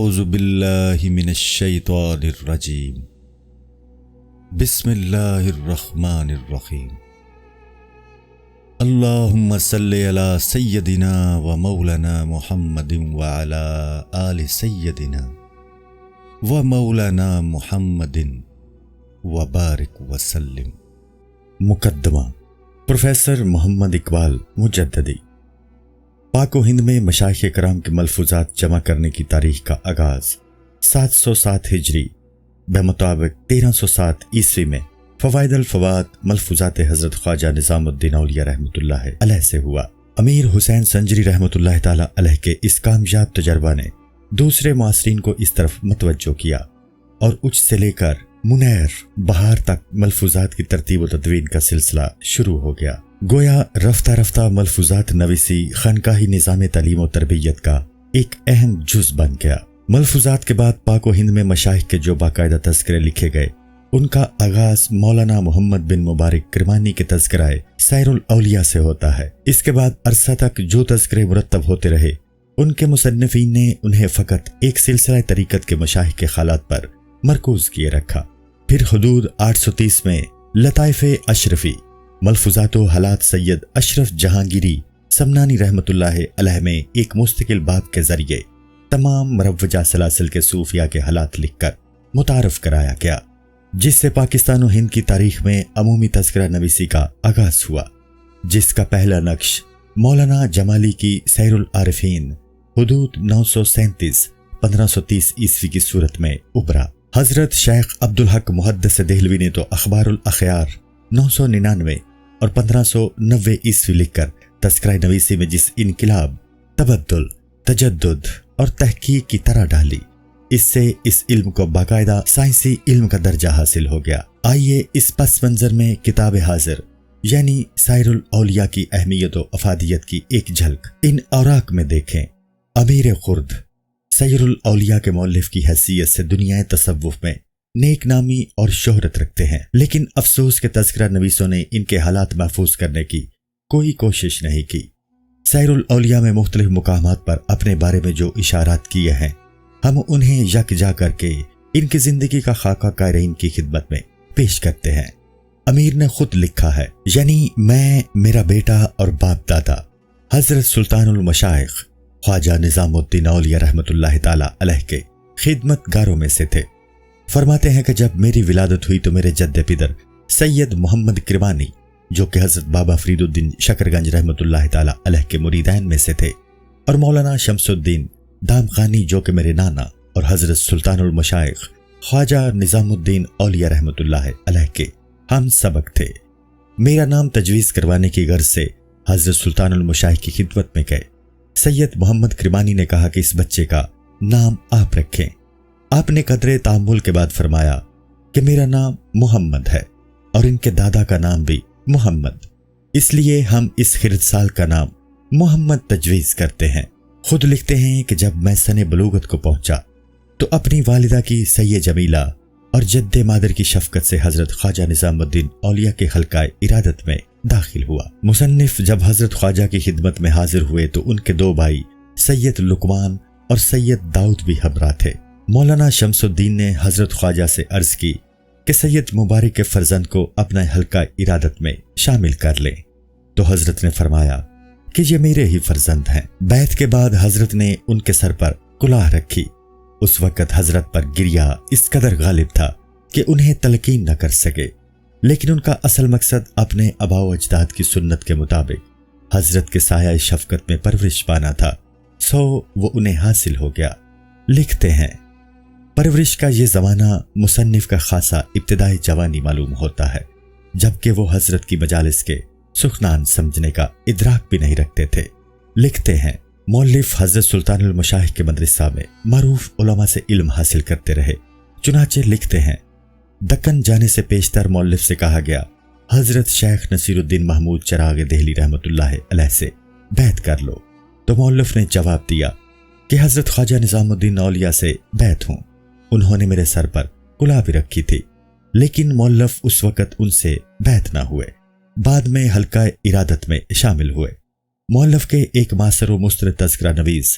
اعوذ باللہ من الشیطان الرجیم بسم اللہ الرحمن الرحیم اللہم صلی علی سیدنا و مولانا محمد وعلی آل سیدنا و مولانا محمد وبارک وسلم۔ مقدمہ پروفیسر محمد اقبال مجددی۔ پاک و ہند میں مشائخ کرام کے ملفوظات جمع کرنے کی تاریخ کا آغاز 707 ہجری بمطابق 1307 عیسوی میں فوائد الفوائد ملفوظات حضرت خواجہ نظام الدین اولیاء رحمۃ اللہ علیہ سے ہوا۔ امیر حسین سنجری رحمۃ اللہ تعالی علیہ کے اس کامیاب تجربہ نے دوسرے معاصرین کو اس طرف متوجہ کیا اور اچ سے لے کر منیر بہار تک ملفوظات کی ترتیب و تدوین کا سلسلہ شروع ہو گیا۔ گویا رفتہ رفتہ ملفوظات نویسی خانقاہی نظام تعلیم و تربیت کا ایک اہم جز بن گیا۔ ملفوظات کے بعد پاک و ہند میں مشائخ کے جو باقاعدہ تذکرے لکھے گئے ان کا آغاز مولانا محمد بن مبارک کرمانی کے تذکرہ سیر الاولیاء سے ہوتا ہے۔ اس کے بعد عرصہ تک جو تذکرے مرتب ہوتے رہے ان کے مصنفین نے انہیں فقط ایک سلسلہ طریقت کے مشائخ کے حالات پر مرکوز کیے رکھا۔ پھر حدود 830 میں لطائف اشرفی ملفوظات و حالات سید اشرف جہانگیری سمنانی رحمۃ اللہ علیہ میں ایک مستقل باب کے ذریعے تمام مروجہ سلاسل کے صوفیہ کے حالات لکھ کر متعارف کرایا گیا، جس سے پاکستان و ہند کی تاریخ میں عمومی تذکرہ نویسی کا آغاز ہوا، جس کا پہلا نقش مولانا جمالی کی سیر العارفین حدود 937 1530 عیسوی کی صورت میں ابھرا۔ حضرت شیخ عبدالحق محدث دہلوی نے تو اخبار الاخیار 999 اور 1590 عیسوی لکھ کر تذکرہ نویسی میں جس انقلاب، تبدل، تجدد اور تحقیق کی طرح ڈالی، اس سے اس علم کو باقاعدہ سائنسی علم کا درجہ حاصل ہو گیا۔ آئیے اس پس منظر میں کتاب حاضر یعنی سیر الاولیاء کی اہمیت و افادیت کی ایک جھلک ان اوراق میں دیکھیں۔ امیر خرد سیر الاولیاء کے مؤلف کی حیثیت سے دنیا تصوف میں نیک نامی اور شہرت رکھتے ہیں، لیکن افسوس کہ تذکرہ نویسوں نے ان کے حالات محفوظ کرنے کی کوئی کوشش نہیں کی۔ سیر الاولیاء میں مختلف مقامات پر اپنے بارے میں جو اشارات کیے ہیں ہم انہیں یک جا کر کے ان کی زندگی کا خاکہ قائرین کی خدمت میں پیش کرتے ہیں۔ امیر نے خود لکھا ہے، یعنی میں، میرا بیٹا اور باپ دادا حضرت سلطان المشائخ خواجہ نظام الدین اولیاء رحمۃ اللہ تعالی علیہ کے خدمت گاروں میں سے تھے۔ فرماتے ہیں کہ جب میری ولادت ہوئی تو میرے جد پدر سید محمد کرمانی جو کہ حضرت بابا فرید الدین شکرگنج رحمۃ اللہ تعالی علیہ کے مریدین میں سے تھے، اور مولانا شمس الدین دام خانی جو کہ میرے نانا اور حضرت سلطان المشائخ خواجہ نظام الدین اولیاء رحمۃ اللہ علیہ کے ہم سبق تھے، میرا نام تجویز کروانے کی غرض سے حضرت سلطان المشائخ کی خدمت میں گئے۔ سید محمد کرمانی نے کہا کہ اس بچے کا نام آپ رکھیں۔ آپ نے قدرے تامل کے بعد فرمایا کہ میرا نام محمد ہے اور ان کے دادا کا نام بھی محمد، اس لیے ہم اس خرد سال کا نام محمد تجویز کرتے ہیں۔ خود لکھتے ہیں کہ جب میں سن بلوغت کو پہنچا تو اپنی والدہ کی سید جمیلہ اور جد مادر کی شفقت سے حضرت خواجہ نظام الدین اولیاء کے حلقہ ارادت میں داخل ہوا۔ مصنف جب حضرت خواجہ کی خدمت میں حاضر ہوئے تو ان کے دو بھائی سید لقمان اور سید داؤد بھی ہمراہ تھے۔ مولانا شمس الدین نے حضرت خواجہ سے عرض کی کہ سید مبارک کے فرزند کو اپنا حلقہ ارادت میں شامل کر لیں، تو حضرت نے فرمایا کہ یہ میرے ہی فرزند ہیں۔ بیعت کے بعد حضرت نے ان کے سر پر کلاه رکھی۔ اس وقت حضرت پر گریہ اس قدر غالب تھا کہ انہیں تلقین نہ کر سکے، لیکن ان کا اصل مقصد اپنے آباء و اجداد کی سنت کے مطابق حضرت کے سایہ شفقت میں پرورش پانا تھا، سو وہ انہیں حاصل ہو گیا۔ لکھتے ہیں پرورش کا یہ زمانہ مصنف کا خاصا ابتدائی جوانی معلوم ہوتا ہے، جبکہ وہ حضرت کی مجالس کے سخنان سمجھنے کا ادراک بھی نہیں رکھتے تھے۔ لکھتے ہیں مؤلف حضرت سلطان المشائخ کے مدرسہ میں معروف علماء سے علم حاصل کرتے رہے، چنانچہ لکھتے ہیں دکن جانے سے پیشتر مؤلف سے کہا گیا حضرت شیخ نصیر الدین محمود چراغ دہلی رحمۃ اللہ علیہ سے بیعت کر لو، تو مؤلف نے جواب دیا کہ حضرت خواجہ نظام الدین اولیاء سے بیعت ہوں، انہوں نے میرے سر پر کلاه بھی رکھی تھی، لیکن مؤلف اس وقت ان سے بیعت نہ ہوئے، بعد میں حلقہ ارادت میں شامل ہوئے۔ مؤلف کے ایک معاصر و مسترد تذکرہ نویس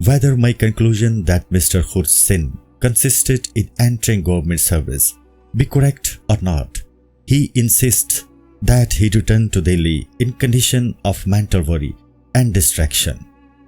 Whether my conclusion that Mr. Khur's sin consisted in entering government service be correct or not, he insists that he returned to Delhi in condition of mental worry and distraction.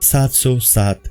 707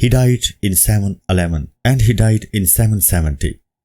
he died in 711 and he died in 770।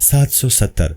770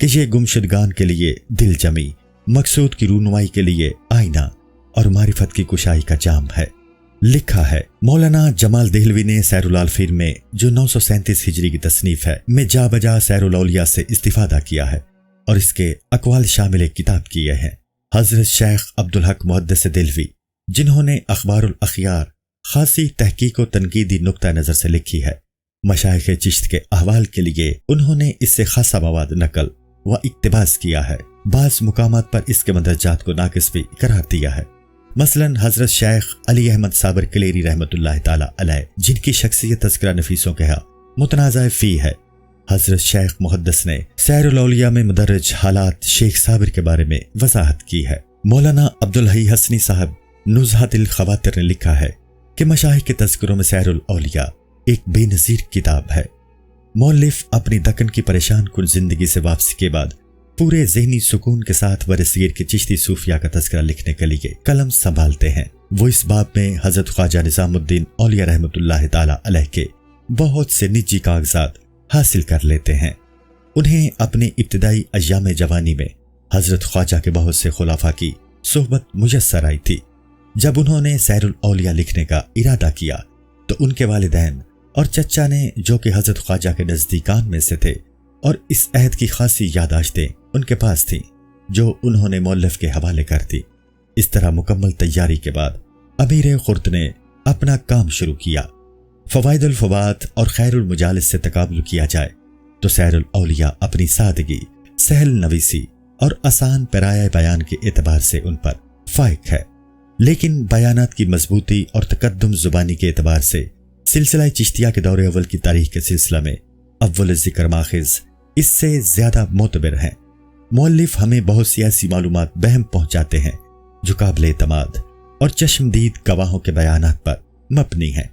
کہ یہ گمشدگان کے لیے دل جمی، مقصود کی رونمائی کے لیے آئینہ اور معرفت کی کشائی کا جام ہے۔ لکھا ہے مولانا جمال دہلوی نے سیر العالفین میں، جو 937 ہجری کی تصنیف ہے، میں جا بجا سیر الاولیاء سے استفادہ کیا ہے اور اس کے اقوال شامل ایک کتاب کیے ہیں۔ حضرت شیخ عبدالحق محدث دہلوی، جنہوں نے اخبار الاخیار خاصی تحقیق و تنقیدی نقطہ نظر سے لکھی ہے، مشائخ چشت کے احوال کے لیے انہوں نے اس سے خاصا مواد نقل و اقتباس کیا ہے۔ بعض مقامات پر اس کے مندرجات کو ناقص بھی قرار دیا ہے۔ مثلا حضرت شیخ علی احمد صابر کلیری رحمۃ اللہ تعالی علیہ، جن کی شخصیت تذکرہ نفیسوں کے ہاں متنازع فی ہے، حضرت شیخ محدث نے سیر الاولیاء میں مدرج حالات شیخ صابر کے بارے میں وضاحت کی ہے۔ مولانا عبدالحی حسنی صاحب نزہۃ الخواطر نے لکھا ہے کہ مشائخ کے تذکروں میں سیر الاولیاء ایک بے نظیر کتاب ہے۔ مؤلف اپنی دکن کی پریشان کن زندگی سے واپسی کے بعد پورے ذہنی سکون کے ساتھ برصغیر کے چشتی صوفیہ کا تذکرہ لکھنے کے لیے قلم سنبھالتے ہیں۔ وہ اس باب میں حضرت خواجہ نظام الدین اولیاء رحمۃ اللہ تعالی علیہ کے بہت سے نجی کاغذات حاصل کر لیتے ہیں۔ انہیں اپنے ابتدائی ایام جوانی میں حضرت خواجہ کے بہت سے خلفاء کی صحبت میسر آئی تھی۔ جب انہوں نے سیر الاولیاء لکھنے کا ارادہ کیا تو ان کے والدین اور چچا نے، جو کہ حضرت خواجہ کے نزدیکان میں سے تھے، اور اس عہد کی خاصی یاداشتیں ان کے پاس تھیں جو انہوں نے مؤلف کے حوالے کر دی۔ اس طرح مکمل تیاری کے بعد امیر خرد نے اپنا کام شروع کیا۔ فوائد الفوات اور خیر المجالس سے تقابل کیا جائے تو سیر الاولیاء اپنی سادگی، سہل نویسی اور آسان پیرایہ بیان کے اعتبار سے ان پر فائق ہے، لیکن بیانات کی مضبوطی اور تقدم زبانی کے اعتبار سے سلسلہ چشتیہ کے دور اول کی تاریخ کے سلسلہ میں اول ذکر ماخذ اس سے زیادہ معتبر ہیں۔ مؤلف ہمیں بہت سی ایسی معلومات بہم پہنچاتے ہیں جو قابل اعتماد اور چشمدید گواہوں کے بیانات پر مبنی ہیں۔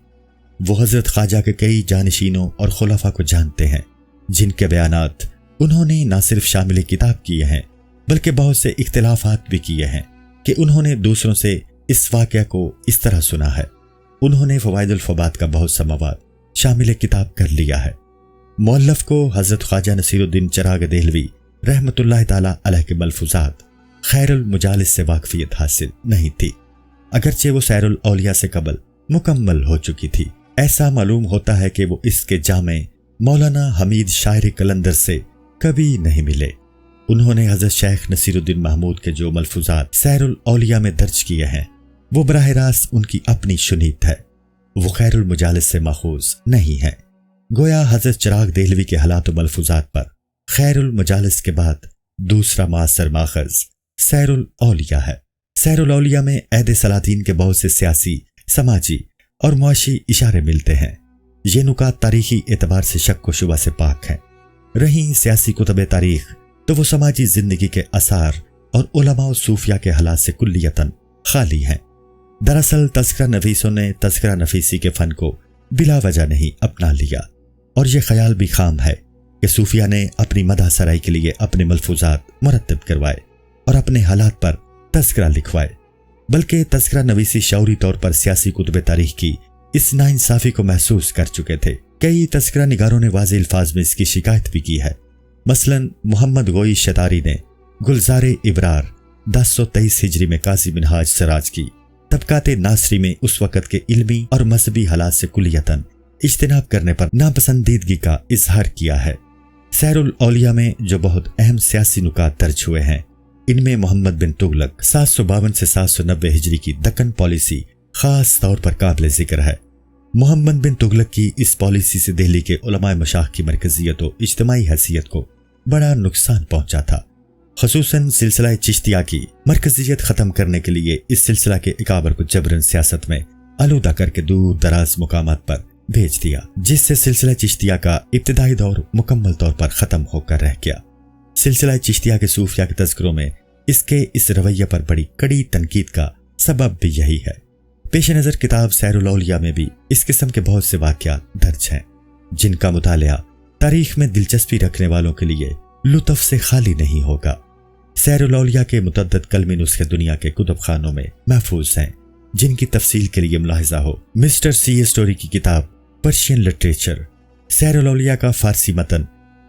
وہ حضرت خواجہ کے کئی جانشینوں اور خلفاء کو جانتے ہیں، جن کے بیانات انہوں نے نہ صرف شامل کتاب کیے ہیں بلکہ بہت سے اختلافات بھی کیے ہیں کہ انہوں نے دوسروں سے اس واقعہ کو اس طرح سنا ہے۔ انہوں نے فوائد الفوات کا بہت سا مواد شامل کتاب کر لیا ہے۔ مؤلف کو حضرت خواجہ نصیر الدین چراغ دہلوی رحمۃ اللہ تعالی علیہ کے ملفوظات خیر المجالس سے واقفیت حاصل نہیں تھی، اگرچہ وہ سیر الاولیاء سے قبل مکمل ہو چکی تھی۔ ایسا معلوم ہوتا ہے کہ وہ اس کے جامع مولانا حمید شاعر قلندر سے کبھی نہیں ملے۔ انہوں نے حضرت شیخ نصیر الدین محمود کے جو ملفوظات سیر الاولیاء میں درج کیے ہیں وہ براہ راست ان کی اپنی شنیت ہے، وہ خیر المجالس سے ماخوذ نہیں ہے۔ گویا حضرت چراغ دہلوی کے حالات و ملفوظات پر خیر المجالس کے بعد دوسرا معاصر ماخذ سیر الاولیاء ہے۔ سیر الاولیاء میں عہد سلاطین کے بہت سے سیاسی، سماجی اور معاشی اشارے ملتے ہیں۔ یہ نکات تاریخی اعتبار سے شک و شبہ سے پاک ہیں۔ رہیں سیاسی کتب تاریخ تو وہ سماجی زندگی کے آثار اور علماء و صوفیاء کے حالات سے کلیتاً خالی ہیں۔ دراصل تذکرہ نفیسوں نے تذکرہ نفیسی کے فن کو بلا وجہ نہیں اپنا لیا، اور یہ خیال بھی خام ہے کہ صوفیاء نے اپنی مدح سرائی کے لیے اپنے ملفوظات مرتب کروائے اور اپنے حالات پر تذکرہ لکھوائے، بلکہ تذکرہ نویسی شعوری طور پر سیاسی کتب تاریخ کی اس ناانصافی کو محسوس کر چکے تھے۔ کئی تذکرہ نگاروں نے واضح الفاظ میں اس کی شکایت بھی کی ہے۔ مثلا محمد گوئی شتاری نے گلزار ابرار 1023 ہجری میں قاضی منہاج سراج کی طبقات ناصری میں اس وقت کے علمی اور مذہبی حالات سے کلیتاً اجتناب کرنے پر ناپسندیدگی کا اظہار کیا ہے۔ سیر الاولیاء میں جو بہت اہم سیاسی نکات درج ہوئے ہیں، ان میں محمد بن تغلق 752 سے 790 ہجری کی دکن پالیسی خاص طور پر قابل ذکر ہے۔ محمد بن تغلق کی اس پالیسی سے دہلی کے علماء مشاخ کی مرکزیت و اجتماعی حیثیت کو بڑا نقصان پہنچا تھا۔ خصوصاً سلسلہ چشتیہ کی مرکزیت ختم کرنے کے لیے اس سلسلہ کے اکابر کو جبراً سیاست میں آلودہ کر کے دور دراز مقامات پر بھیج دیا، جس سے سلسلہ چشتیہ کا ابتدائی دور مکمل طور پر ختم ہو کر رہ گیا۔ سلسلہ چشتیہ کے صوفیاء کے تذکروں میں اس کے اس رویہ پر بڑی کڑی تنقید کا سبب بھی یہی ہے۔ پیش نظر کتاب سیر الاولیاء میں بھی اس قسم کے بہت سے واقعات درج ہیں، جن کا مطالعہ تاریخ میں دلچسپی رکھنے والوں کے لیے لطف سے خالی نہیں ہوگا۔ سیر الاولیاء کے متعدد کلمی نسخے دنیا کے کتب خانوں میں محفوظ ہیں، جن کی تفصیل کے لیے ملاحظہ ہو مسٹر سی اسٹوری کی کتاب پرشین لٹریچر۔ سیر الاولیاء کا فارسی متن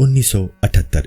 1978